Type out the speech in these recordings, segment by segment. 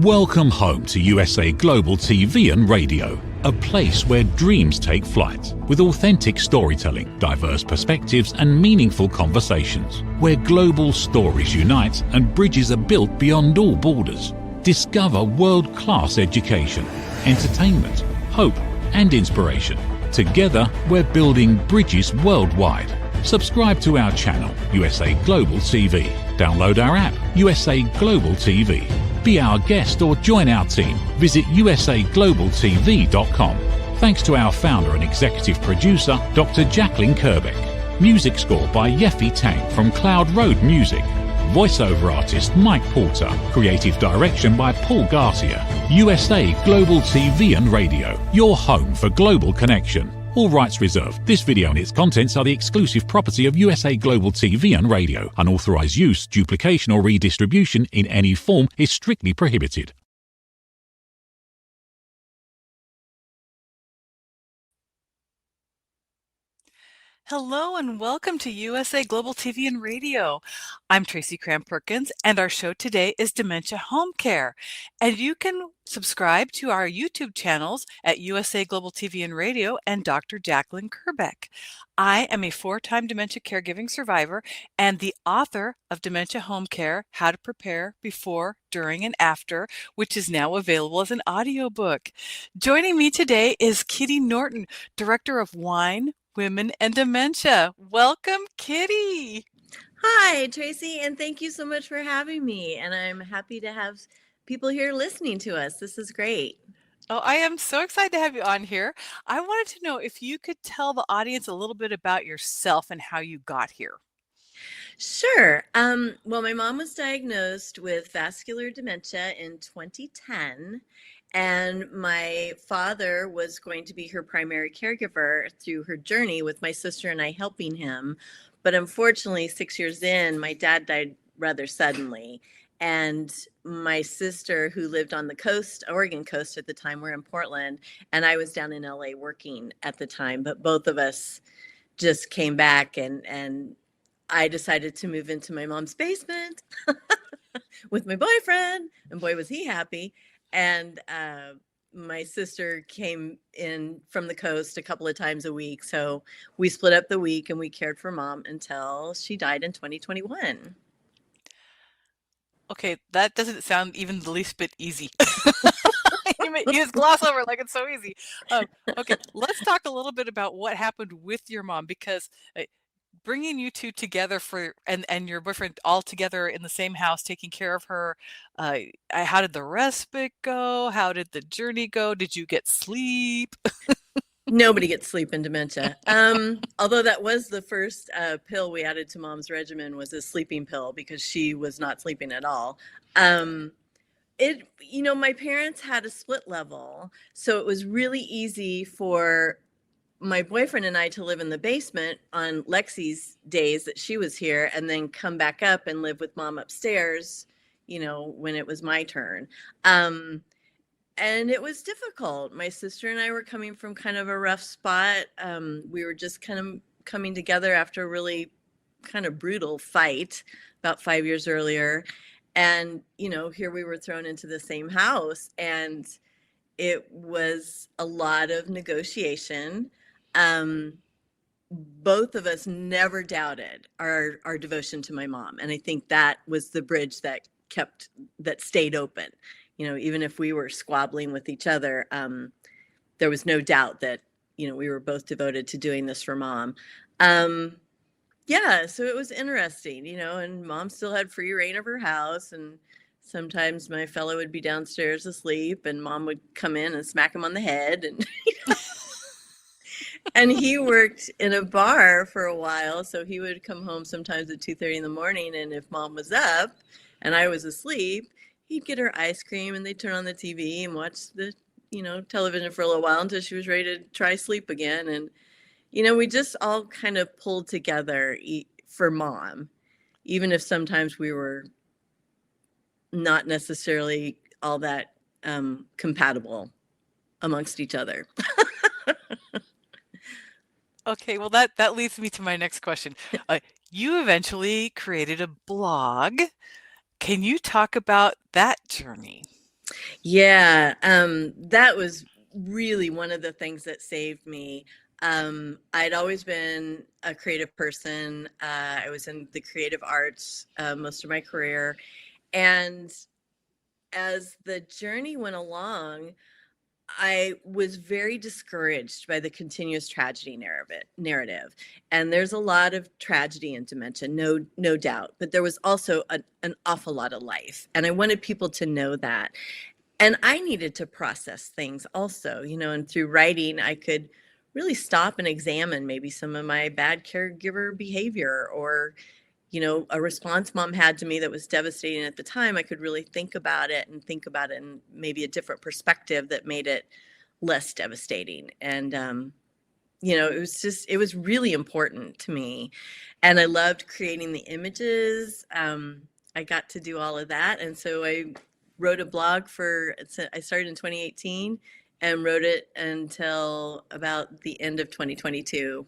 Welcome home to USA Global TV and Radio, a place where dreams take flight, with authentic storytelling, diverse perspectives and meaningful conversations, where global stories unite and bridges are built beyond all borders. Discover world-class education, entertainment, hope and inspiration. Together, we're building bridges worldwide. Subscribe to our channel, USA Global TV. Download our app, USA Global TV. Be our guest or join our team. Visit usaglobaltv.com. Thanks to our founder and executive producer, Dr. Jacqueline Kerbeck. Music score by Yeffy Tang from Cloud Road Music. Voiceover artist Mike Porter. Creative direction by Paul Garcia. USA Global TV and Radio. Your home for global connection. All rights reserved. This video and its contents are the exclusive property of USA Global TV and Radio. Unauthorized use, duplication or redistribution in any form is strictly prohibited. Hello and welcome to USA Global TV and Radio. I'm Tracy Cram Perkins and our show today is Dementia Home Care. And you can subscribe to our YouTube channels at USA Global TV and Radio and Dr. Jacqueline Kerbeck. I am a 4-time dementia caregiving survivor and the author of Dementia Home Care, How to Prepare Before, During, and After, which is now available as an audiobook. Joining me today is Kitty Norton, Director of Wine, Women, and Dementia. Welcome, Kitty. Hi, Tracy, and thank you so much for having me. And I'm happy to have people here listening to us. This is great. Oh, I am so excited to have you on here. I wanted to know if you could tell the audience a little bit about yourself and how you got here. Sure. Well, my mom was diagnosed with vascular dementia in 2010. And my father was going to be her primary caregiver through her journey, with my sister and I helping him. But unfortunately, 6 years in, my dad died rather suddenly. And my sister, who lived on the coast, Oregon coast at the time, we're in Portland, and I was down in LA working at the time. But both of us just came back, and I decided to move into my mom's basement with my boyfriend, and boy, was he happy. And my sister came in from the coast a couple of times a week. So we split up the week and we cared for mom until she died in 2021. Okay, that doesn't sound even the least bit easy. You just gloss over it like it's so easy. Okay, let's talk a little bit about what happened with your mom, because bringing you two together and your boyfriend all together in the same house, taking care of her. How did the respite go? How did the journey go? Did you get sleep? Nobody gets sleep in dementia. Although that was the first pill we added to mom's regimen, was a sleeping pill, because she was not sleeping at all. My parents had a split level, so it was really easy for my boyfriend and I to live in the basement on Lexi's days that she was here, and then come back up and live with mom upstairs, when it was my turn. And it was difficult. My sister and I were coming from kind of a rough spot. We were just kind of coming together after a really kind of brutal fight about 5 years earlier. And, here we were thrown into the same house, and it was a lot of negotiation. Both of us never doubted our devotion to my mom. And I think that was the bridge that stayed open. Even if we were squabbling with each other, there was no doubt that, we were both devoted to doing this for mom. So it was interesting, and mom still had free reign of her house. And sometimes my fellow would be downstairs asleep and mom would come in and smack him on the head. And and he worked in a bar for a while, so he would come home sometimes at 2:30 in the morning, and if mom was up and I was asleep, he'd get her ice cream and they'd turn on the TV and watch the, television for a little while until she was ready to try sleep again. And, we just all kind of pulled together for mom, even if sometimes we were not necessarily all that compatible amongst each other. Okay, well, that leads me to my next question. You eventually created a blog. Can you talk about that journey? Yeah, that was really one of the things that saved me. I'd always been a creative person. I was in the creative arts most of my career. And as the journey went along, I was very discouraged by the continuous tragedy narrative. And there's a lot of tragedy in dementia, no doubt. But there was also an awful lot of life. And I wanted people to know that. And I needed to process things also, and through writing, I could really stop and examine maybe some of my bad caregiver behavior or, a response mom had to me that was devastating at the time. I could really think about it in maybe a different perspective that made it less devastating. And, it was really important to me. And I loved creating the images. I got to do all of that. And so I wrote a blog I started in 2018 and wrote it until about the end of 2022.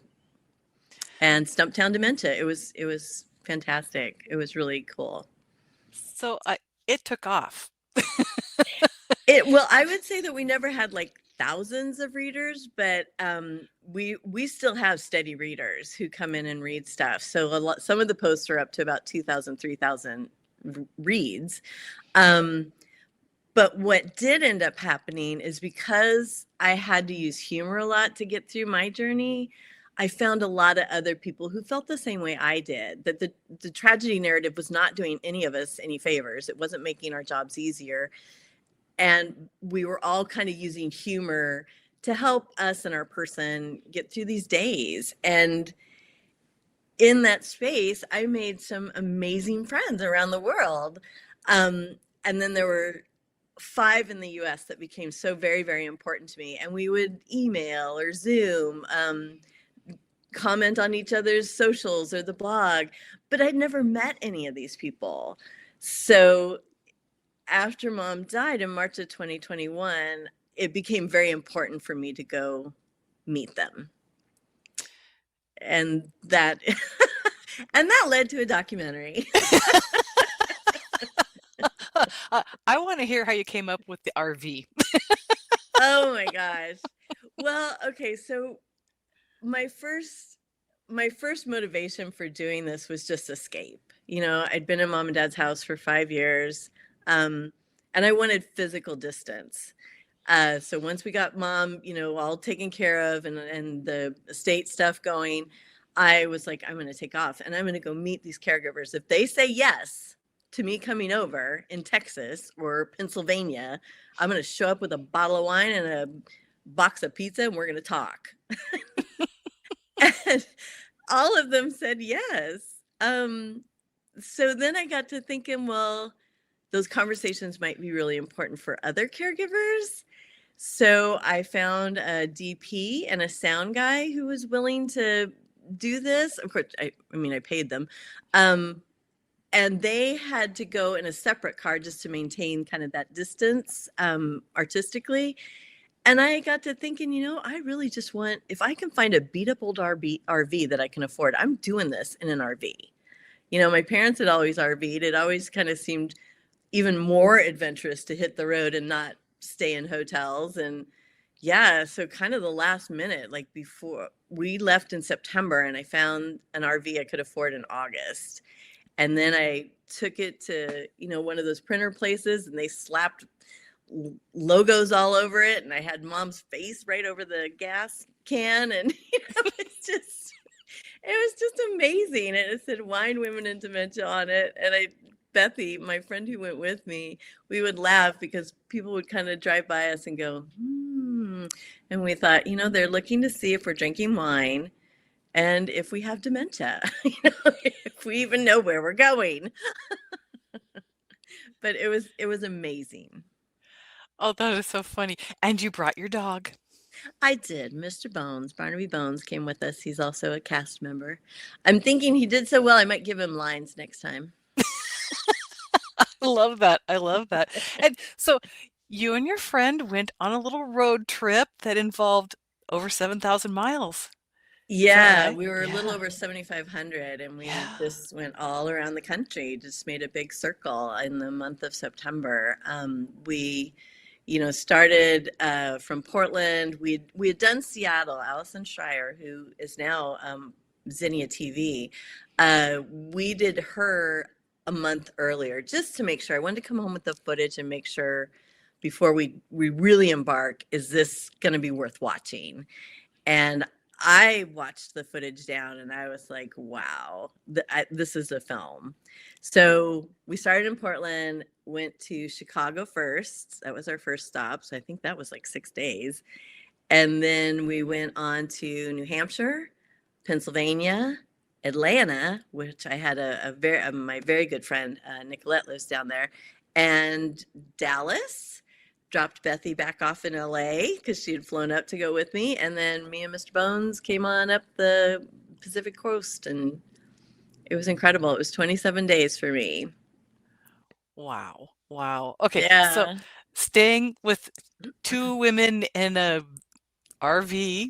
And Stumptown Dementia. It was fantastic. It was really cool. So it took off. Well, I would say that we never had like thousands of readers, but we still have steady readers who come in and read stuff. So some of the posts are up to about 2,000, 3,000 reads. But what did end up happening is because I had to use humor a lot to get through my journey, I found a lot of other people who felt the same way I did, that the tragedy narrative was not doing any of us any favors. It wasn't making our jobs easier. And we were all kind of using humor to help us and our person get through these days. And in that space, I made some amazing friends around the world. And then there were 5 in the US that became so very, very important to me. And we would email or Zoom, comment on each other's socials or the blog, but I'd never met any of these people. So after Mom died in March of 2021, it became very important for me to go meet them. And that and that led to a documentary. I want to hear how you came up with the RV. Oh my gosh. Well, okay, so my first motivation for doing this was just escape. I'd been in Mom and Dad's house for 5 years, and I wanted physical distance. So once we got Mom, all taken care of and the estate stuff going, I was like, I'm going to take off and I'm going to go meet these caregivers. If they say yes to me coming over in Texas or Pennsylvania, I'm going to show up with a bottle of wine and a box of pizza and we're going to talk. And all of them said yes. So then I got to thinking, well, those conversations might be really important for other caregivers. So I found a DP and a sound guy who was willing to do this. Of course, I paid them. And they had to go in a separate car just to maintain kind of that distance artistically. And I got to thinking, I really just want, if I can find a beat up old RV that I can afford, I'm doing this in an RV. My parents had always RV'd. It always kind of seemed even more adventurous to hit the road and not stay in hotels. And yeah, so kind of the last minute, like before we left in September, and I found an RV I could afford in August. And then I took it to, one of those printer places and they slapped logos all over it. And I had Mom's face right over the gas can. And it was just amazing. And it said Wine, Women, and Dementia on it. And Bethy, my friend who went with me, we would laugh because people would kind of drive by us and go, And we thought, they're looking to see if we're drinking wine and if we have dementia, if we even know where we're going. But it was amazing. Oh, that is so funny. And you brought your dog. I did. Mr. Bones, Barnaby Bones, came with us. He's also a cast member. I'm thinking he did so well, I might give him lines next time. I love that. I love that. And so you and your friend went on a little road trip that involved over 7,000 miles. Yeah, right? we were a little Yeah. over 7,500 and we Yeah. just went all around the country, just made a big circle in the month of September. We started from Portland. We had done Seattle. Allison Schreier, who is now Zinnia TV, we did her a month earlier just to make sure. I wanted to come home with the footage and make sure before we really embark, is this going to be worth watching? And I watched the footage down and I was like, wow, this is a film. So we started in Portland, went to Chicago first. That was our first stop. So I think that was like 6 days. And then we went on to New Hampshire, Pennsylvania, Atlanta, which I had my very good friend, Nicolette, lives down there, and Dallas. Dropped Bethy back off in LA because she had flown up to go with me. And then me and Mr. Bones came on up the Pacific coast, and it was incredible. It was 27 days for me. Wow. Wow. Okay. Yeah. So staying with 2 women in a RV,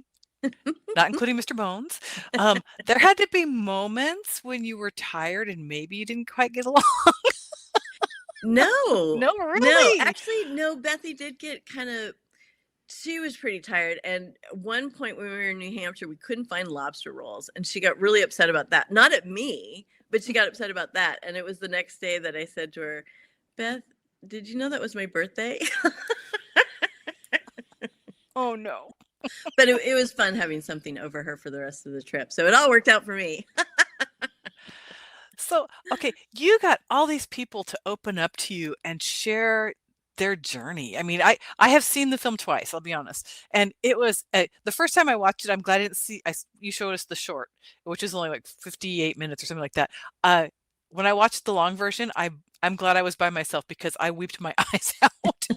not including Mr. Bones, there had to be moments when you were tired and maybe you didn't quite get along. No, No, really? Actually, no, Bethy did get she was pretty tired. And at one point when we were in New Hampshire, we couldn't find lobster rolls. And she got really upset about that. Not at me, but she got upset about that. And it was the next day that I said to her, Beth, did you know that was my birthday? Oh, no. But it was fun having something over her for the rest of the trip. So it all worked out for me. So, okay, you got all these people to open up to you and share their journey. I mean, I have seen the film twice, I'll be honest. And it was the first time I watched it, I'm glad I didn't see, you showed us the short, which is only like 58 minutes or something like that. When I watched the long version, I'm glad I was by myself because I wept my eyes out.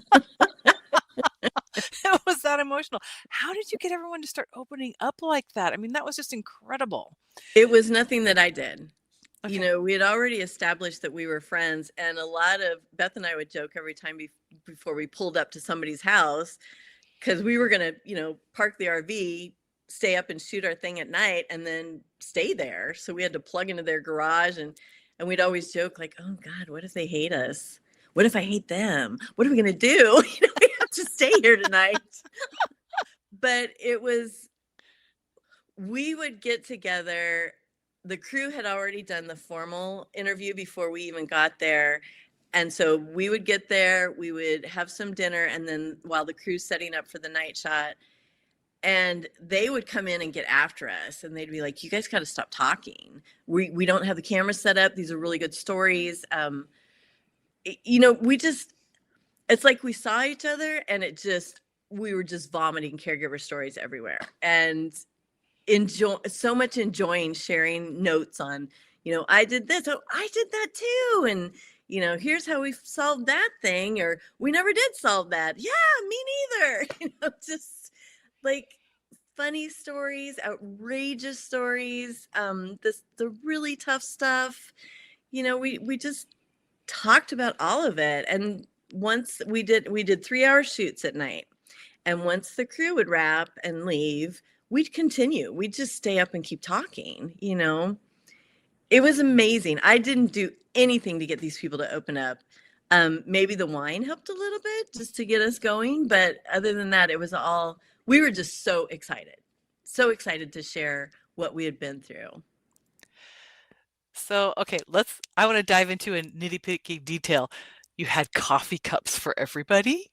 It was that emotional. How did you get everyone to start opening up like that? I mean, that was just incredible. It was nothing that I did. Okay. We had already established that we were friends, and a lot of Beth and I would joke every time before we pulled up to somebody's house, because we were going to, park the RV, stay up and shoot our thing at night, and then stay there. So we had to plug into their garage, and we'd always joke like, oh God, what if they hate us? What if I hate them? What are we going to do? We have to stay here tonight. But we would get together. The crew had already done the formal interview before we even got there. And so we would get there, we would have some dinner, and then while the crew's setting up for the night shot, and they would come in and get after us, and they'd be like, you guys got to stop talking. We don't have the camera set up. These are really good stories. It's like we saw each other and we were just vomiting caregiver stories everywhere. And enjoying sharing notes on, I did this, oh, I did that too, and here's how we solved that thing, or we never did solve that. Yeah, me neither. Just like funny stories, outrageous stories, the really tough stuff. We just talked about all of it. And once we did 3-hour shoots at night, and once the crew would wrap and leave, we'd continue. We'd just stay up and keep talking, It was amazing. I didn't do anything to get these people to open up. Maybe the wine helped a little bit just to get us going. But other than that, we were just so excited to share what we had been through. So, okay, I want to dive into a nitty-picky detail. You had coffee cups for everybody?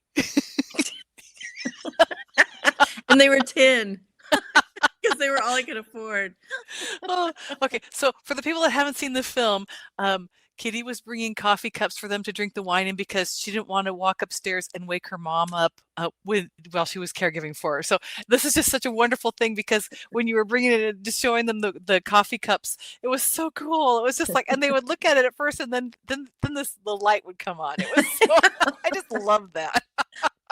And they were tin. Because they were all I could afford. Oh, okay. So for the people that haven't seen the film, Kitty was bringing coffee cups for them to drink the wine in because she didn't want to walk upstairs and wake her mom up while she was caregiving for her. So this is just such a wonderful thing because when you were bringing it in, just showing them the coffee cups, it was so cool. It was just like, and they would look at it at first, and then the light would come on. It was I just love that.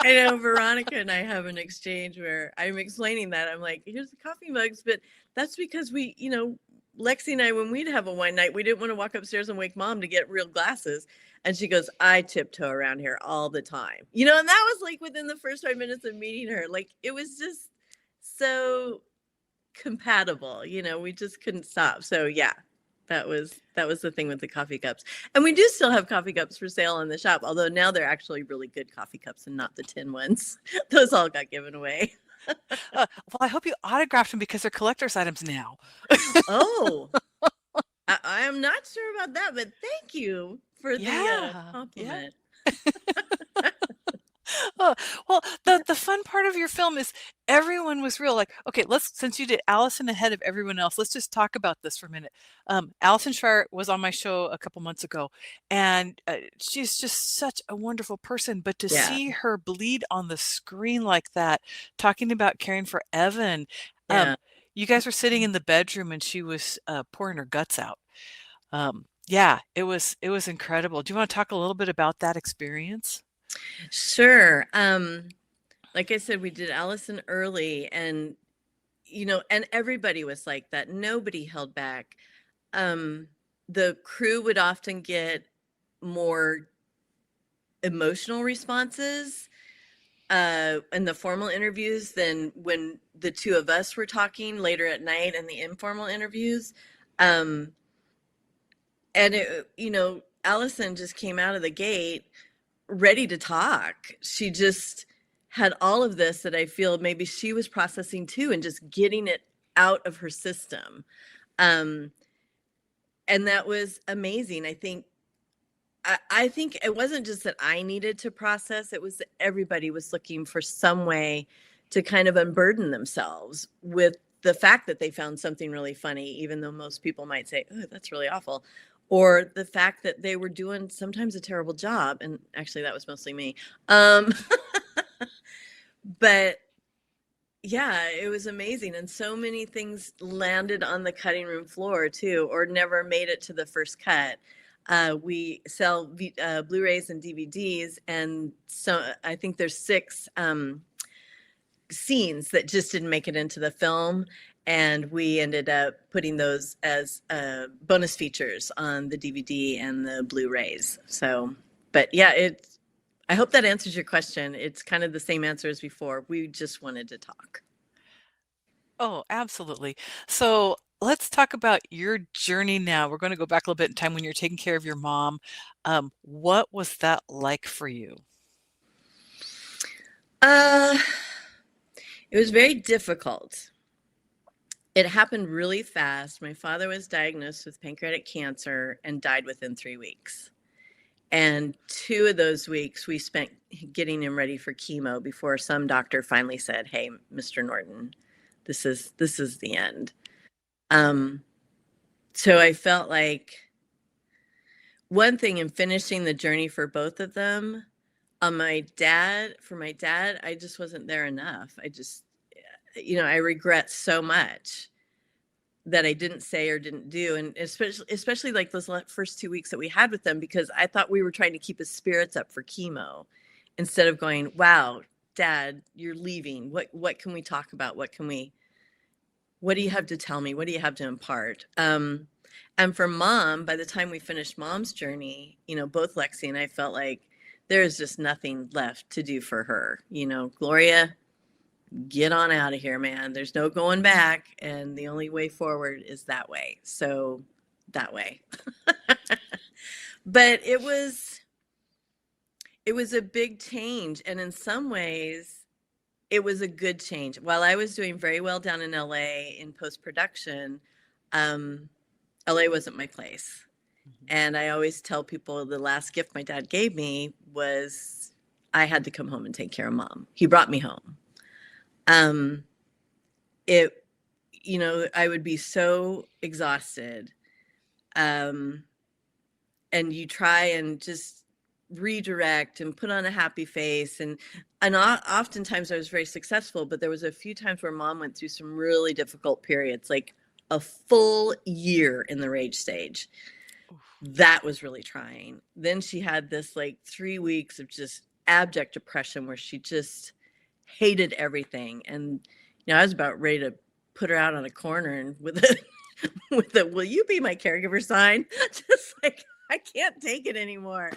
I know Veronica and I have an exchange where I'm explaining that. I'm like, here's the coffee mugs, but that's because we, Lexi and I, when we'd have a wine night, we didn't want to walk upstairs and wake mom to get real glasses. And she goes, I tiptoe around here all the time. And that was like within the first 5 minutes of meeting her. Like, it was just so compatible, we just couldn't stop. So yeah, That was the thing with the coffee cups. And we do still have coffee cups for sale in the shop, although now they're actually really good coffee cups and not the tin ones. Those all got given away. Well, I hope you autographed them because they're collector's items now. Oh, I am not sure about that, but thank you for the Yeah. compliment. Oh, well, the fun part of your film is everyone was real. Like, okay, since you did Allison ahead of everyone else, let's just talk about this for a minute. Allison Schreier was on my show a couple months ago, and she's just such a wonderful person. But to Yeah, see her bleed on the screen like that, talking about caring for Evan, yeah. you guys were sitting in the bedroom and she was pouring her guts out. Yeah, it was incredible. Do you want to talk a little bit about that experience? Sure. Like I said, we did Allison early, and and everybody was like that. Nobody held back. The crew would often get more emotional responses in the formal interviews than when the two of us were talking later at night in the informal interviews. Um, and Allison just came out of the gate ready to talk. She just had all of this that I feel maybe she was processing too, and just getting it out of her system. Um, and that was amazing. I think it wasn't just that I needed to process, it was that everybody was looking for some way to kind of unburden themselves with the fact that they found something really funny, even though most people might say, oh, that's really awful. Or the fact that they were doing sometimes a terrible job. And actually, that was mostly me. But yeah, it was amazing. And so many things landed on the cutting room floor too, or never made it to the first cut. We sell Blu-rays and DVDs, and so I think there's 6 scenes that just didn't make it into the film, and we ended up putting those as bonus features on the DVD and the Blu-rays. So, but yeah, I hope that answers your question. It's kind of the same answer as before. We just wanted to talk. Oh, absolutely. So let's talk about your journey now. We're going to go back a little bit in time when you're taking care of your mom. What was that like for you? Uh, it was very difficult. It happened really fast. My father was diagnosed with pancreatic cancer and died within 3 weeks. And 2 of those weeks we spent getting him ready for chemo before some doctor finally said, "Hey, Mr. Norton, this is the end." So I felt like one thing in finishing the journey for both of them, for my dad, I just wasn't there enough. I regret so much that I didn't say or didn't do. And especially like those first 2 weeks that we had with them, because I thought we were trying to keep his spirits up for chemo instead of going, wow, Dad, you're leaving. What can we talk about? What do you have to tell me? What do you have to impart? And for Mom, by the time we finished Mom's journey, both Lexi and I felt like there is just nothing left to do for her. Gloria, get on out of here, man. There's no going back. And the only way forward is that way. So that way. But it was a big change. And in some ways, it was a good change. While I was doing very well down in LA in post-production, LA wasn't my place. And I always tell people the last gift my dad gave me was I had to come home and take care of Mom. He brought me home. I would be so exhausted. And you try and just redirect and put on a happy face. And oftentimes I was very successful, but there was a few times where Mom went through some really difficult periods, like a full year in the rage stage. That was really trying. Then she had this like 3 weeks of just abject depression where she just hated everything. And, I was about ready to put her out on a corner and with a, will you be my caregiver sign? Just like, I can't take it anymore.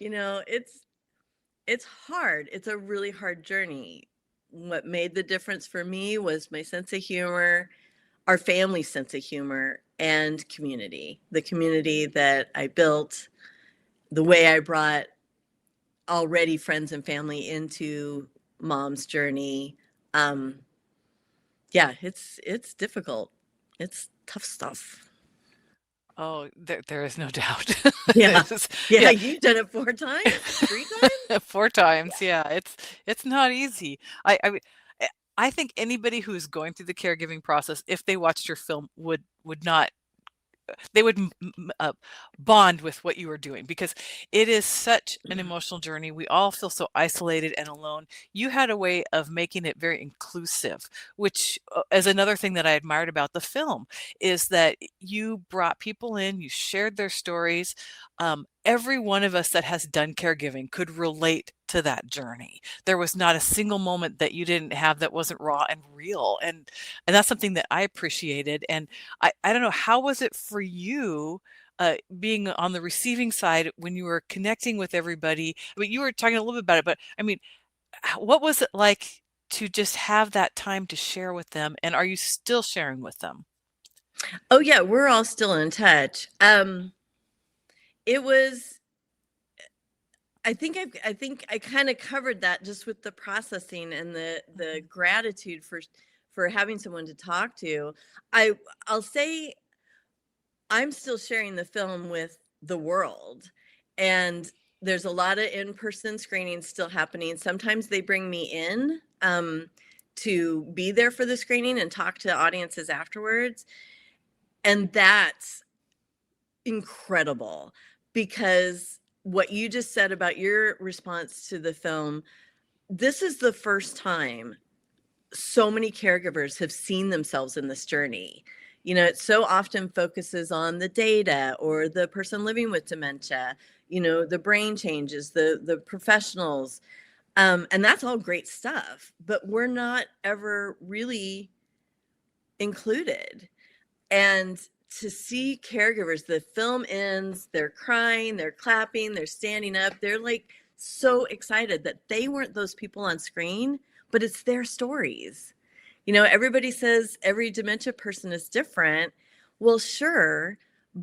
It's hard. It's a really hard journey. What made the difference for me was my sense of humor, our family sense of humor and community, the community that I built, the way I brought already friends and family into Mom's journey. Yeah, it's difficult. It's tough stuff. Oh, there is no doubt. Yeah. This is, Yeah, yeah, you've done it 4 times? 3 times? 4 times. Yeah, it's not easy. I I think anybody who is going through the caregiving process, if they watched your film, would not they would bond with what you are doing because it is such an emotional journey. We all feel so isolated and alone. You had a way of making it very inclusive, which is another thing that I admired about the film is that you brought people in, you shared their stories. Every one of us that has done caregiving could relate to that journey. There was not a single moment that you didn't have that wasn't raw and real. And that's something that I appreciated. And I don't know, how was it for you being on the receiving side when you were connecting with everybody? I mean, you were talking a little bit about it, but I mean, what was it like to just have that time to share with them? And are you still sharing with them? Oh yeah, we're all still in touch. It was I think I kind of covered that just with the processing and the gratitude for having someone to talk to. I'll say I'm still sharing the film with the world, and there's a lot of in-person screenings still happening. Sometimes they bring me in to be there for the screening and talk to audiences afterwards, and that's incredible because what you just said about your response to the film, this is the first time so many caregivers have seen themselves in this journey. You know, it so often focuses on the data or the person living with dementia, you know, the brain changes, the professionals. And that's all great stuff, but we're not ever really included. And to see caregivers, the film ends, they're crying, they're clapping, they're standing up, they're like so excited that they weren't those people on screen, but it's their stories. You know, everybody says every dementia person is different. Well, sure,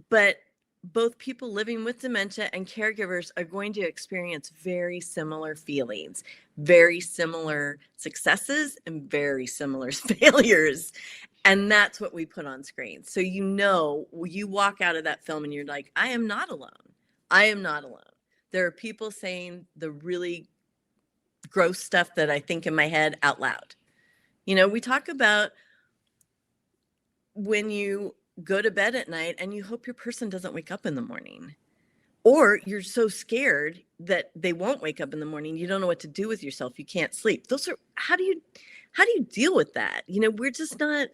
but both people living with dementia and caregivers are going to experience very similar feelings, very similar successes, and very similar failures. And that's what we put on screen. So, you know, you walk out of that film and you're like, I am not alone. I am not alone. There are people saying the really gross stuff that I think in my head out loud. You know, we talk about when you go to bed at night and you hope your person doesn't wake up in the morning, or you're so scared that they won't wake up in the morning, you don't know what to do with yourself, you can't sleep. Those are how do you deal with that? You know, we're just not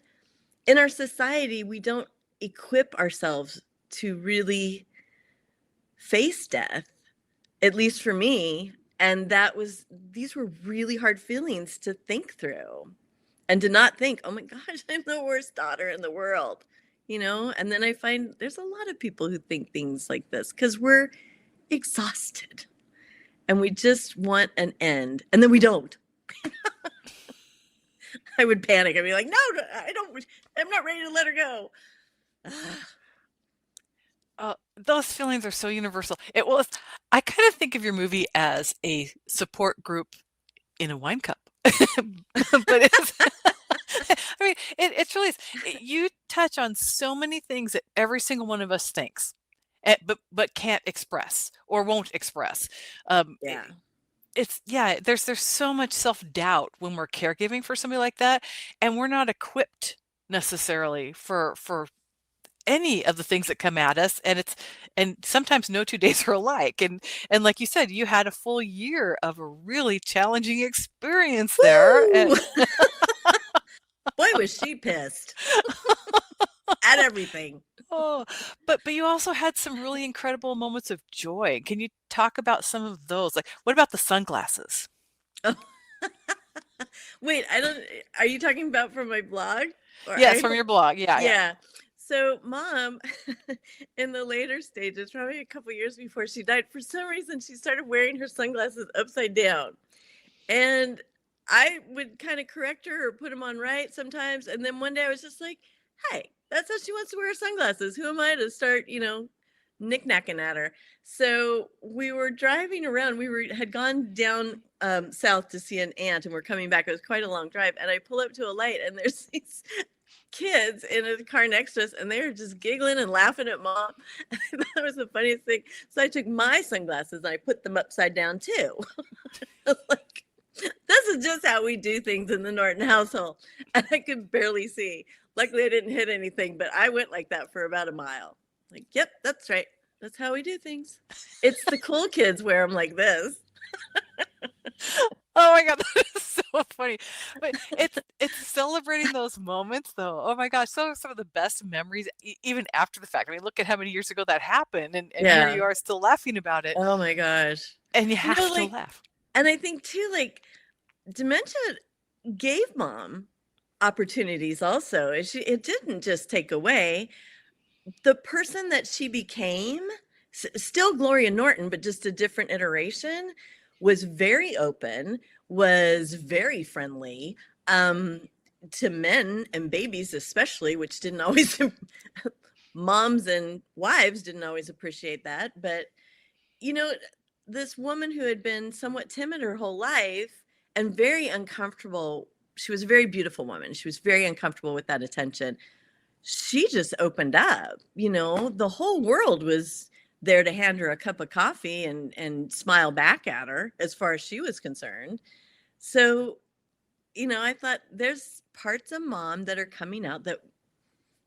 in our society, we don't equip ourselves to really face death, at least for me. And these were really hard feelings to think through and to not think, oh my gosh, I'm the worst daughter in the world, you know? And then I find there's a lot of people who think things like this because we're exhausted and we just want an end. And then we don't. I would panic. I'd be like, no, I'm not ready to let her go. Those feelings are so universal. It was, I kind of think of your movie as a support group in a wine cup. But it's, I mean, it's really, you touch on so many things that every single one of us thinks, but can't express or won't express. Yeah. Yeah, there's so much self-doubt when we're caregiving for somebody like that, and we're not equipped necessarily for any of the things that come at us, and sometimes no 2 days are alike, and like you said, you had a full year of a really challenging experience there. Woo! Boy, was she pissed at everything. Oh, but you also had some really incredible moments of joy. Can you talk about some of those? Like, what about the sunglasses? Oh. Wait, are you talking about from my blog? Yes, from your blog. Yeah, yeah. Yeah. So Mom, in the later stages, probably a couple years before she died, for some reason she started wearing her sunglasses upside down. And I would kind of correct her or put them on right sometimes. And then one day I was just like, hey, that's how she wants to wear her sunglasses. Who am I to start, knick-knacking at her? So we were driving around. Had gone down south to see an aunt, and we're coming back. It was quite a long drive. And I pull up to a light, and there's these kids in a car next to us, and they were just giggling and laughing at mom. I thought it was the funniest thing. So I took my sunglasses and I put them upside down too. Like, this is just how we do things in the Norton household. And I could barely see. Luckily, I didn't hit anything, but I went like that for about a mile. Like, yep, that's right. That's how we do things. It's the cool kids wear them like this. Oh my God, that is so funny. But it's celebrating those moments though. Oh my gosh, some of the best memories, even after the fact. I mean, look at how many years ago that happened, and here Yeah. you are still laughing about it. Oh my gosh. And you have to like, laugh. And I think too, like, dementia gave mom opportunities also. It didn't just take away. The person that she became, still Gloria Norton, but just a different iteration, was very open, was very friendly to men and babies especially, which didn't always, moms and wives didn't always appreciate that. But, this woman who had been somewhat timid her whole life and very uncomfortable, she was a very beautiful woman. She was very uncomfortable with that attention. She just opened up, the whole world was there to hand her a cup of coffee and smile back at her as far as she was concerned. So, I thought there's parts of mom that are coming out that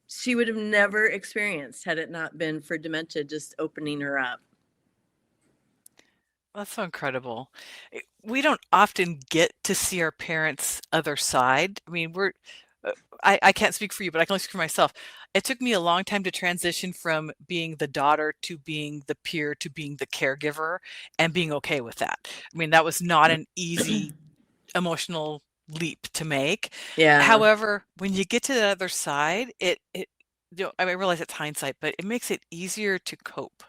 she would have never experienced had it not been for dementia just opening her up. That's so incredible. We don't often get to see our parents' other side. I mean, I can't speak for you, but I can only speak for myself. It took me a long time to transition from being the daughter to being the peer to being the caregiver and being okay with that. I mean, that was not an easy emotional leap to make. Yeah. However, when you get to the other side, I realize it's hindsight, but it makes it easier to cope,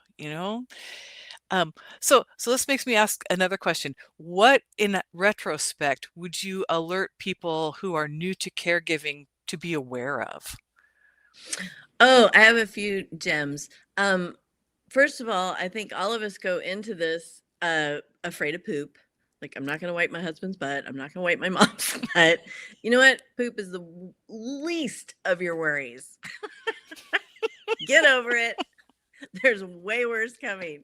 So this makes me ask another question. What, in retrospect, would you alert people who are new to caregiving to be aware of? Oh, I have a few gems. First of all, I think all of us go into this afraid of poop. Like, I'm not going to wipe my husband's butt. I'm not going to wipe my mom's butt. You know what? Poop is the least of your worries. Get over it. There's way worse coming.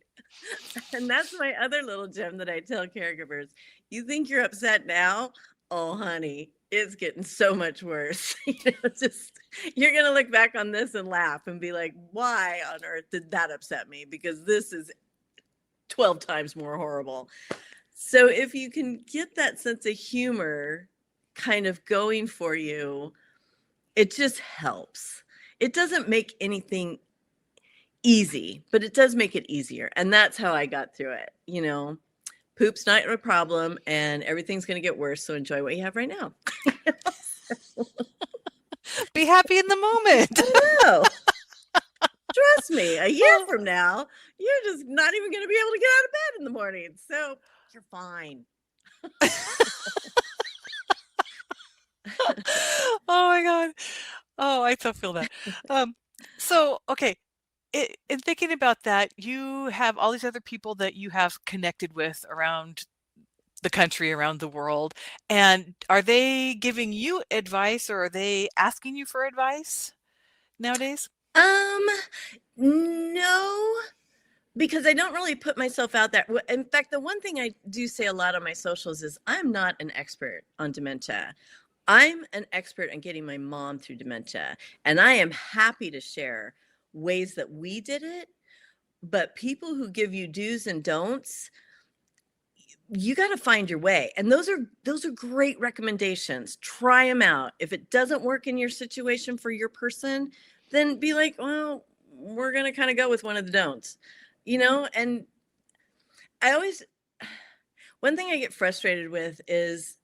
And that's my other little gem that I tell caregivers. You think you're upset now? Oh, honey, it's getting so much worse. You're going to look back on this and laugh and be like, why on earth did that upset me? Because this is 12 times more horrible. So if you can get that sense of humor kind of going for you, it just helps. It doesn't make anything easy, but it does make it easier. And that's how I got through it. Poop's not a problem and everything's going to get worse. So enjoy what you have right now. Be happy in the moment. I know. Trust me, a year from now, you're just not even going to be able to get out of bed in the morning. So you're fine. Oh my God. Oh, I so feel that. So, okay. In thinking about that, you have all these other people that you have connected with around the country, around the world. And are they giving you advice or are they asking you for advice nowadays? No, because I don't really put myself out there. In fact, the one thing I do say a lot on my socials is I'm not an expert on dementia. I'm an expert on getting my mom through dementia, and I am happy to share ways that we did it. But people who give you do's and don'ts, you got to find your way. And those are great recommendations. Try them out. If it doesn't work in your situation for your person, then be like, well, we're going to kind of go with one of the don'ts, and one thing I get frustrated with is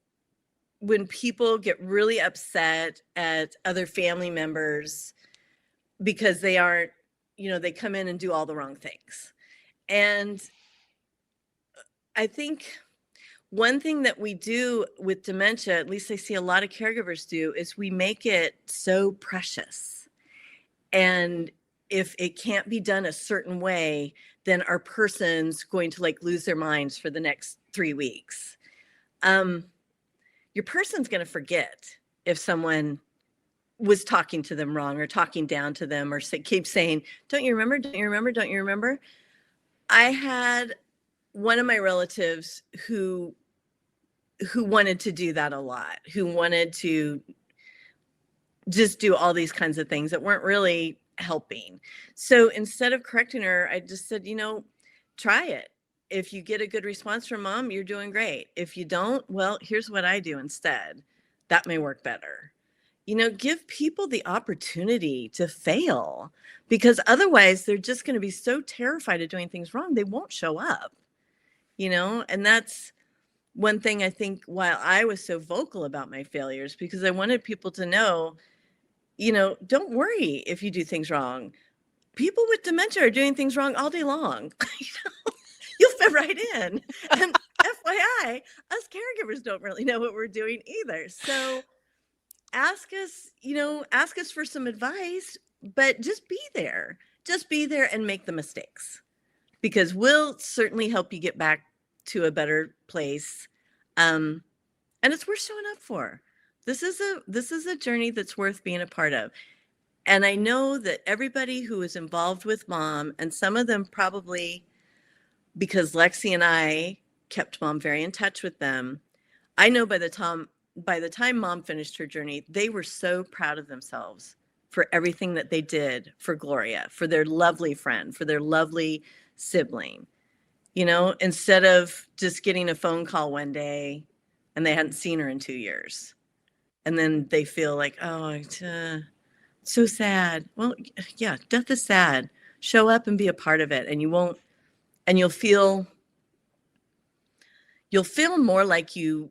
when people get really upset at other family members because they aren't, they come in and do all the wrong things. And I think one thing that we do with dementia, at least I see a lot of caregivers do, is we make it so precious. And if it can't be done a certain way, then our person's going to like lose their minds for the next 3 weeks. Your person's going to forget if someone was talking to them wrong or talking down to them or keep saying, don't you remember? Don't you remember? Don't you remember? I had one of my relatives who wanted to do that a lot, who wanted to just do all these kinds of things that weren't really helping. So instead of correcting her, I just said, try it. If you get a good response from mom, you're doing great. If you don't, well, here's what I do instead. That may work better. Give people the opportunity to fail, because otherwise they're just going to be so terrified of doing things wrong, they won't show up, and that's one thing I think while I was so vocal about my failures, because I wanted people to know, don't worry if you do things wrong. People with dementia are doing things wrong all day long. You'll fit right in. And FYI, us caregivers don't really know what we're doing either. So ask us for some advice, but just be there. Just be there and make the mistakes, because we'll certainly help you get back to a better place. And it's worth showing up for. This is a journey that's worth being a part of. And I know that everybody who is involved with mom, and some of them probably because Lexi and I kept mom very in touch with them, I know by the time mom finished her journey, they were so proud of themselves for everything that they did for Gloria, for their lovely friend, for their lovely sibling. Instead of just getting a phone call one day and they hadn't seen her in 2 years. And then they feel like, oh, it's so sad. Well, yeah, death is sad. Show up and be a part of it. And you'll feel more like you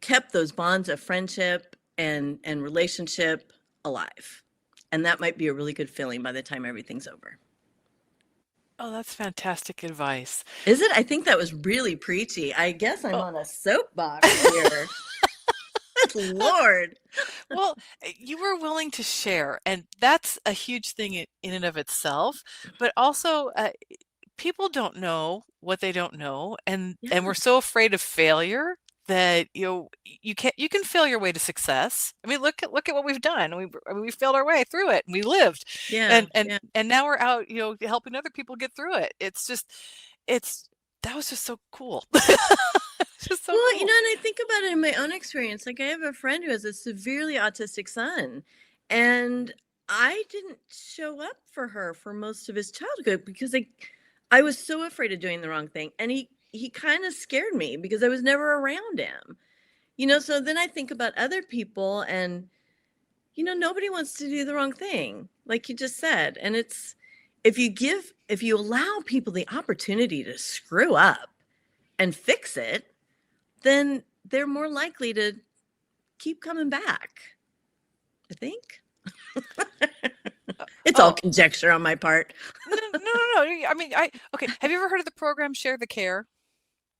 kept those bonds of friendship and relationship alive. And that might be a really good feeling by the time everything's over. Oh, that's fantastic advice. Is it? I think that was really preachy. I guess I'm on a soapbox here. Lord. Well, you were willing to share, and that's a huge thing in and of itself. But also, people don't know what they don't know, and we're so afraid of failure that you can fail your way to success. I mean, look at what we've done. We failed our way through it, and we lived. And now we're out, helping other people get through it. That was just so cool. Just so well, cool. And I think about it in my own experience. Like, I have a friend who has a severely autistic son, and I didn't show up for her for most of his childhood because I was so afraid of doing the wrong thing. And he kind of scared me because I was never around him. So then I think about other people, and nobody wants to do the wrong thing, like you just said. And it's if you allow people the opportunity to screw up and fix it, then they're more likely to keep coming back, I think. It's all conjecture on my part. No. I mean, okay. Have you ever heard of the program Share the Care?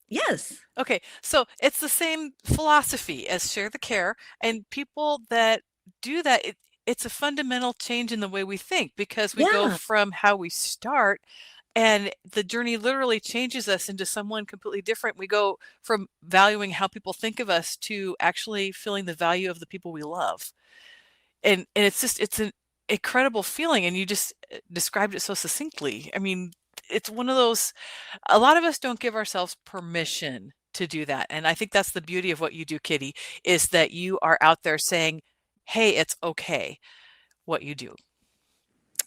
Yes. Okay, so it's the same philosophy as Share the Care, and people that do that, it's a fundamental change in the way we think, because we go from how we start, and the journey literally changes us into someone completely different. We go from valuing how people think of us to actually feeling the value of the people we love. And it's an incredible feeling, and you just described it so succinctly. I mean, it's one of those, a lot of us don't give ourselves permission to do that. And I think that's the beauty of what you do, Kitty, is that you are out there saying, hey, it's okay what you do.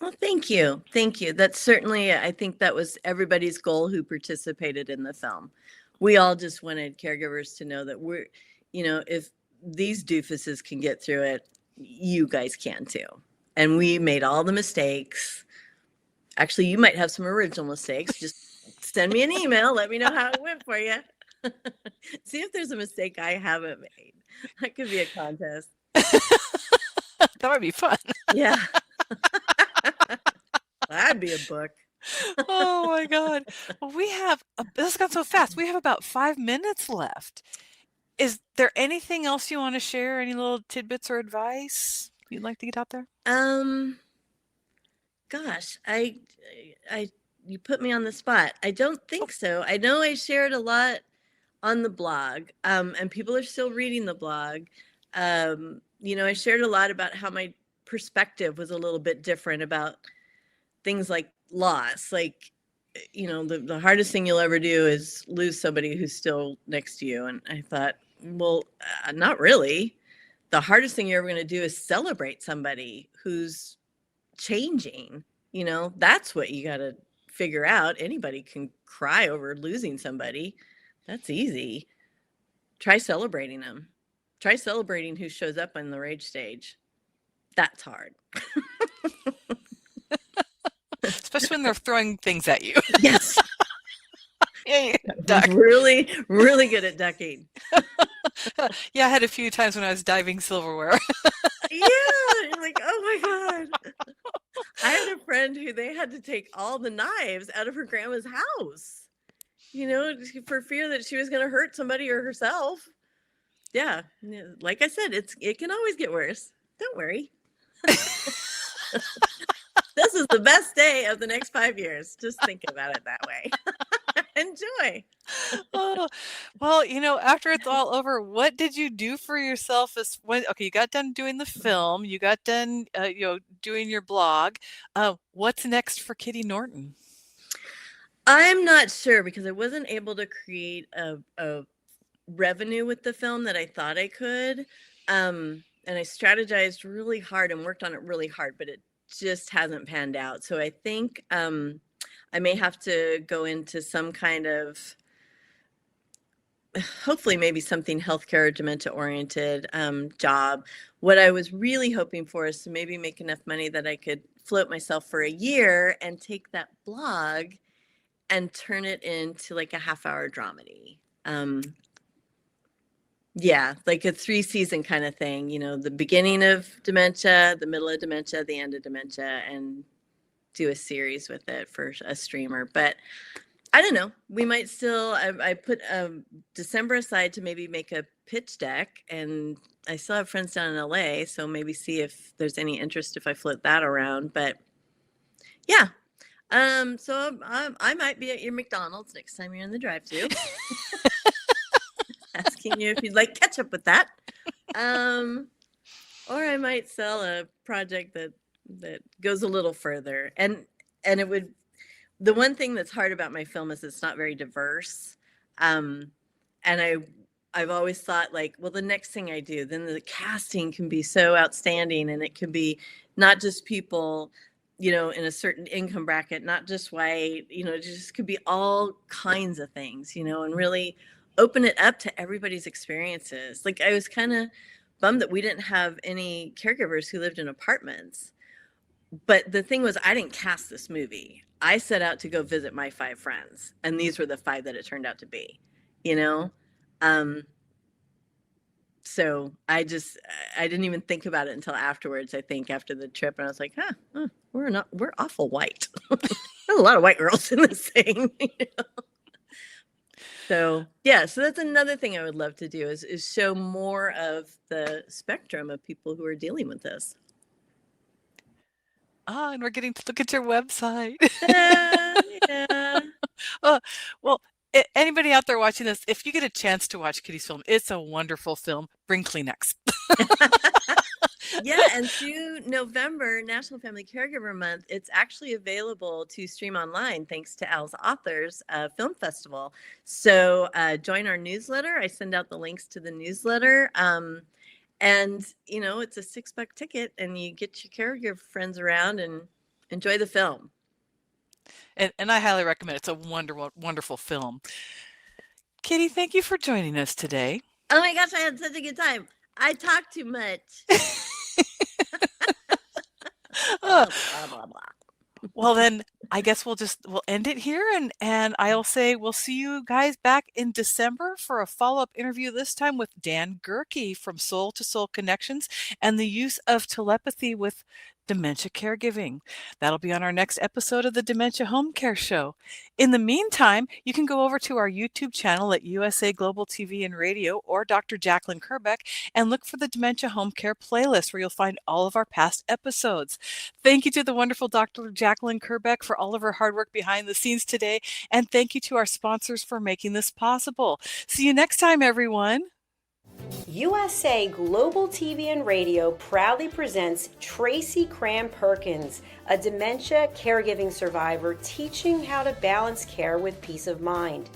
Well, thank you. Thank you. That's certainly, I think that was everybody's goal who participated in the film. We all just wanted caregivers to know that we're, if these doofuses can get through it, you guys can too. And we made all the mistakes. Actually, you might have some original mistakes. Just send me an email. Let me know how it went for you. See if there's a mistake I haven't made. That could be a contest. That might be fun. Yeah. That'd be a book. Oh my God. Well, this has gone so fast. We have about 5 minutes left. Is there anything else you want to share? Any little tidbits or advice you'd like to get out there? Gosh, you put me on the spot. I don't think so. I know I shared a lot on the blog, and people are still reading the blog. I shared a lot about how my perspective was a little bit different about things like loss. Like, the hardest thing you'll ever do is lose somebody who's still next to you. And I thought, well, not really. The hardest thing you're ever going to do is celebrate somebody who's changing. That's what you got to figure out. Anybody can cry over losing somebody. That's easy. Try celebrating them. Try celebrating who shows up on the rage stage. That's hard. Especially when they're throwing things at you. Yes. Yeah, duck. Really, really good at ducking. Yeah, I had a few times when I was diving silverware. Yeah, you're like, oh my God. I had a friend who they had to take all the knives out of her grandma's house, for fear that she was going to hurt somebody or herself. Yeah, like I said, it can always get worse. Don't worry. This is the best day of the next 5 years. Just think about it that way. Enjoy. Oh, well, after it's all over, what did you do for yourself okay, you got done doing the film, you got done, doing your blog. What's next for Kitty Norton? I'm not sure because I wasn't able to create a revenue with the film that I thought I could. And I strategized really hard and worked on it really hard, but it just hasn't panned out. So I think I may have to go into some kind of, hopefully maybe something healthcare or dementia oriented job. What I was really hoping for is to maybe make enough money that I could float myself for a year and take that blog and turn it into like a half-hour dramedy. Yeah, like a 3-season kind of thing, the beginning of dementia, the middle of dementia, the end of dementia, and do a series with it for a streamer. But I don't know. We might still, I put December aside to maybe make a pitch deck, and I still have friends down in LA, so maybe see if there's any interest if I float that around. But yeah, so I might be at your McDonald's next time you're in the drive-thru. Asking you if you'd like ketchup with that. Or I might sell a project that goes a little further. And it would, the one thing that's hard about my film is it's not very diverse. And I've always thought like, well, the next thing I do, then the casting can be so outstanding, and it can be not just people, in a certain income bracket, not just white, it just could be all kinds of things, and really open it up to everybody's experiences. Like I was kind of bummed that we didn't have any caregivers who lived in apartments. But the thing was, I didn't cast this movie. I set out to go visit my 5 friends, and these were the 5 that it turned out to be, So I didn't even think about it until afterwards, I think, after the trip. And I was like, we're awful white. There's a lot of white girls in this thing. So yeah, so that's another thing I would love to do is show more of the spectrum of people who are dealing with this. And we're getting to look at your website. Yeah. Well, anybody out there watching this, if you get a chance to watch Kitty's film, it's a wonderful film. Bring Kleenex. Yeah, and through November, National Family Caregiver Month, it's actually available to stream online thanks to Al's Authors Film Festival. So join our newsletter. I send out the links to the newsletter. And, it's a $6 ticket, and you get your caregiver friends around and enjoy the film. And I highly recommend it. It's a wonderful, wonderful film. Kitty, thank you for joining us today. Oh my gosh, I had such a good time. I talk too much. Blah, blah, blah. Well, then I guess we'll end it here, and I'll say we'll see you guys back in December for a follow-up interview, this time with Dan Gerke from Soul to Soul Connections and the use of telepathy with dementia caregiving. That'll be on our next episode of the Dementia Home Care Show. In the meantime, you can go over to our YouTube channel at USA Global TV and Radio or Dr. Jacqueline Kerbeck and look for the Dementia Home Care playlist where you'll find all of our past episodes. Thank you to the wonderful Dr. Jacqueline Kerbeck for all of her hard work behind the scenes today, and thank you to our sponsors for making this possible. See you next time, everyone. USA Global TV and Radio proudly presents Tracy Cram Perkins, a dementia caregiving survivor teaching how to balance care with peace of mind.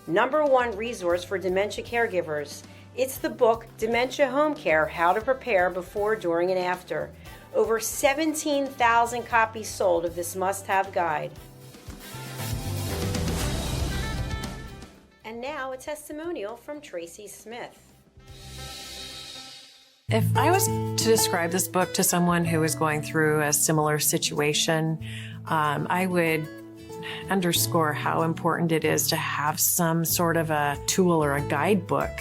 #1 resource for dementia caregivers. It's the book Dementia Home Care, How to Prepare Before, During, and After. Over 17,000 copies sold of this must-have guide. And now a testimonial from Tracy Smith. If I was to describe this book to someone who is going through a similar situation, I would underscore how important it is to have some sort of a tool or a guidebook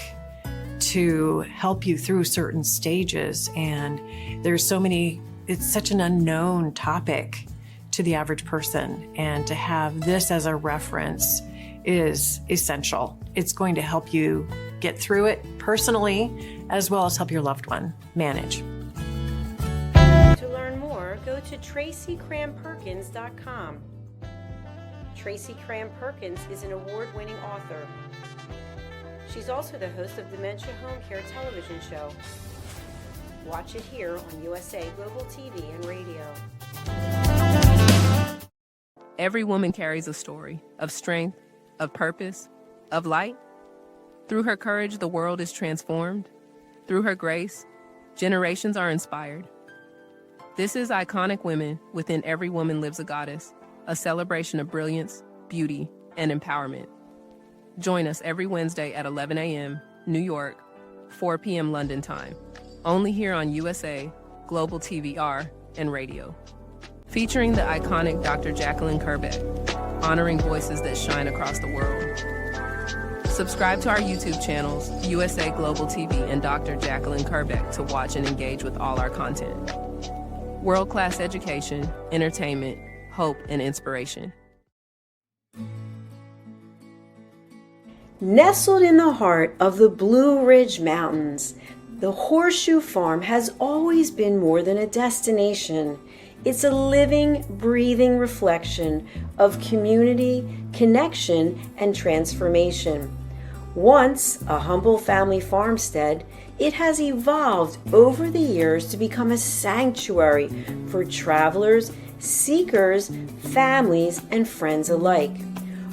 to help you through certain stages. And there's so many, it's such an unknown topic to the average person. And to have this as a reference is essential. It's going to help you get through it personally, as well as help your loved one manage. To learn more, go to tracycramperkins.com. Tracy Cram Perkins is an award-winning author. She's also the host of Dementia Home Care television show. Watch it here on USA Global TV and Radio. Every woman carries a story of strength, of purpose, of light. Through her courage, the world is transformed. Through her grace, generations are inspired. This is Iconic Women. Within Every Woman Lives a Goddess, a celebration of brilliance, beauty, and empowerment. Join us every Wednesday at 11 a.m. New York, 4 p.m. London time. Only here on USA, Global TVR, and Radio. Featuring the iconic Dr. Jacqueline Kerbeck, honoring voices that shine across the world. Subscribe to our YouTube channels, USA Global TV and Dr. Jacqueline Kerbeck, to watch and engage with all our content. World-class education, entertainment, hope, and inspiration. Nestled in the heart of the Blue Ridge Mountains, the Horseshoe Farm has always been more than a destination. It's a living, breathing reflection of community, connection, and transformation. Once a humble family farmstead, it has evolved over the years to become a sanctuary for travelers, seekers, families, and friends alike.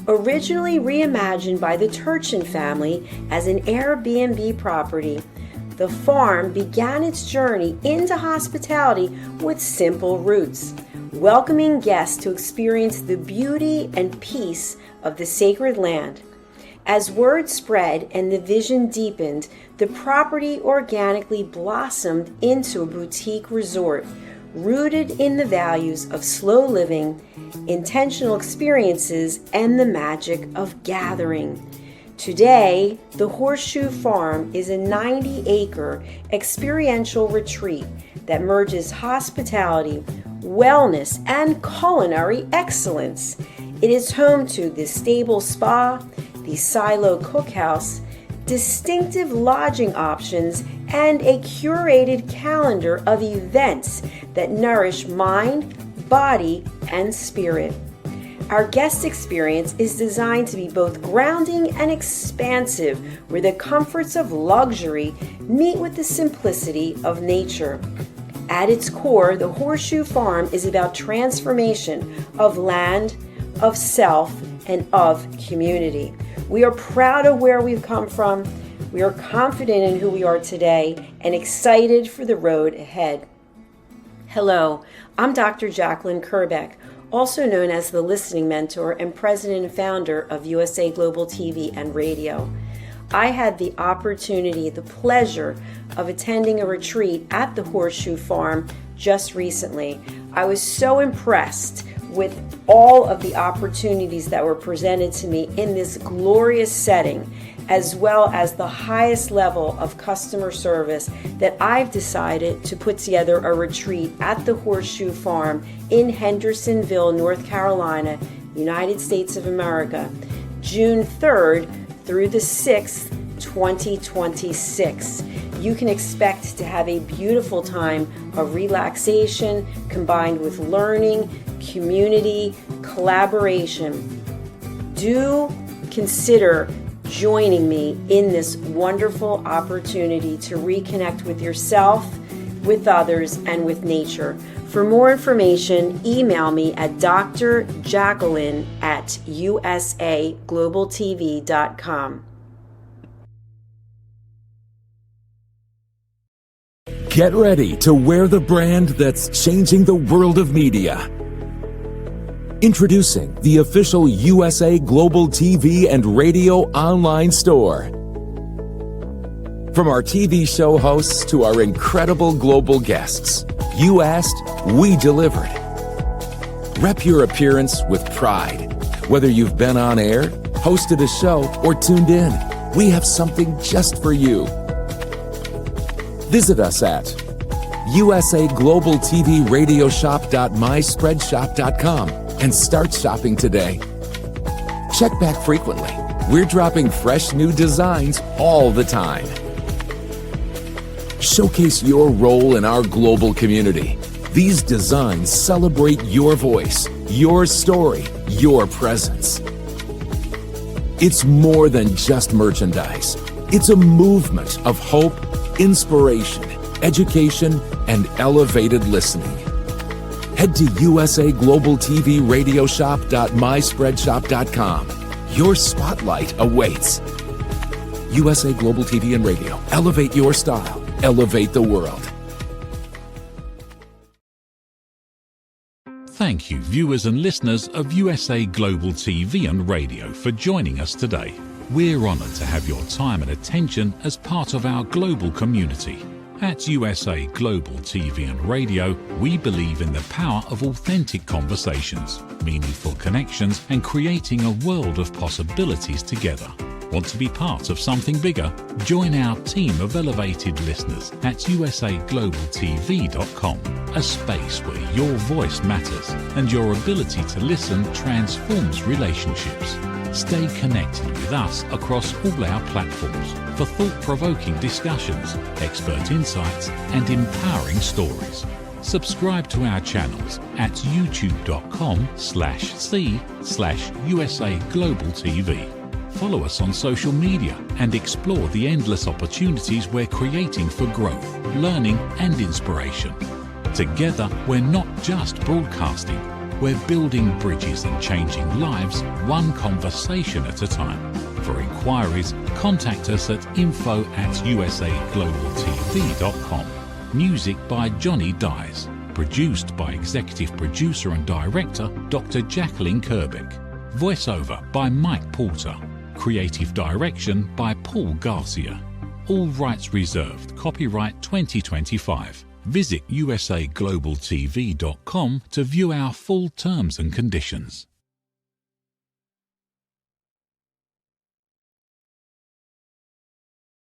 Originally reimagined by the Turchin family as an Airbnb property, the farm began its journey into hospitality with simple roots, welcoming guests to experience the beauty and peace of the sacred land. As word spread and the vision deepened, the property organically blossomed into a boutique resort, rooted in the values of slow living, intentional experiences, and the magic of gathering. Today, the Horseshoe Farm is a 90-acre experiential retreat that merges hospitality, wellness, and culinary excellence. It is home to the Stable Spa, the Silo Cookhouse, distinctive lodging options, and a curated calendar of events that nourish mind, body, and spirit. Our guest experience is designed to be both grounding and expansive, where the comforts of luxury meet with the simplicity of nature. At its core, the Horseshoe Farm is about transformation of land, of self, and of community. We are proud of where we've come from. We are confident in who we are today and excited for the road ahead. Hello, I'm Dr. Jacqueline Kerbeck, also known as the Listening Mentor and President and Founder of USA Global TV and Radio. I had the opportunity, the pleasure of attending a retreat at the Horseshoe Farm just recently. I was so impressed with all of the opportunities that were presented to me in this glorious setting as well as the highest level of customer service, that I've decided to put together a retreat at the Horseshoe Farm in Hendersonville, North Carolina, United States of America, June 3rd through the 6th, 2026. You can expect to have a beautiful time of relaxation combined with learning, community, collaboration. Do consider joining me in this wonderful opportunity to reconnect with yourself, with others, and with nature. For more information, email me at drjacqueline@usaglobaltv.com. Get ready to wear the brand that's changing the world of media. Introducing the official USA Global TV and Radio online store. From our TV show hosts to our incredible global guests, you asked, we delivered. Rep your appearance with pride. Whether you've been on air, hosted a show, or tuned in, we have something just for you. Visit us at usaglobaltvradioshoп.myspreadshop.com and start shopping today. Check back frequently. We're dropping fresh new designs all the time. Showcase your role in our global community. These designs celebrate your voice, your story, your presence. It's more than just merchandise. It's a movement of hope, inspiration, education, and elevated listening. Head to usaglobaltvradioshoп.myspreadshop.com. Your spotlight awaits. USA Global TV and Radio. Elevate your style. Elevate the world. Thank you, viewers and listeners of USA Global TV and Radio, for joining us today. We're honoured to have your time and attention as part of our global community. At USA Global TV and Radio, we believe in the power of authentic conversations, meaningful connections, and creating a world of possibilities together. Want to be part of something bigger? Join our team of elevated listeners at usaglobaltv.com, a space where your voice matters and your ability to listen transforms relationships. Stay connected with us across all our platforms for thought-provoking discussions, expert insights, and empowering stories. Subscribe to our channels at youtube.com/c/USAGlobalTV. Follow us on social media and explore the endless opportunities we're creating for growth, learning, and inspiration. Together, we're not just broadcasting, we're building bridges and changing lives one conversation at a time. For inquiries, contact us at info@usaglobaltv.com. Music by Johnny Dyes. Produced by Executive Producer and Director Dr. Jacqueline Kerbeck. Voiceover by Mike Porter. Creative Direction by Paul Garcia. All rights reserved. Copyright 2025. Visit usaglobaltv.com to view our full terms and conditions.